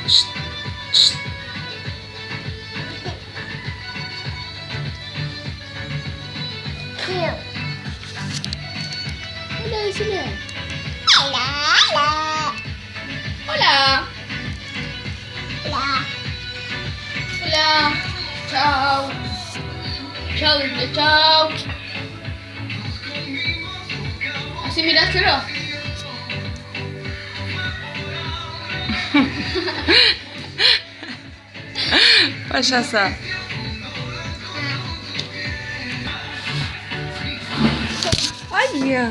Shh, shh. Cute. Hola, decile. Hola, hola. Hola. Hola. Hola. Chao. Chao, decile chao. Así miráselo. Payasa. Ay, ya.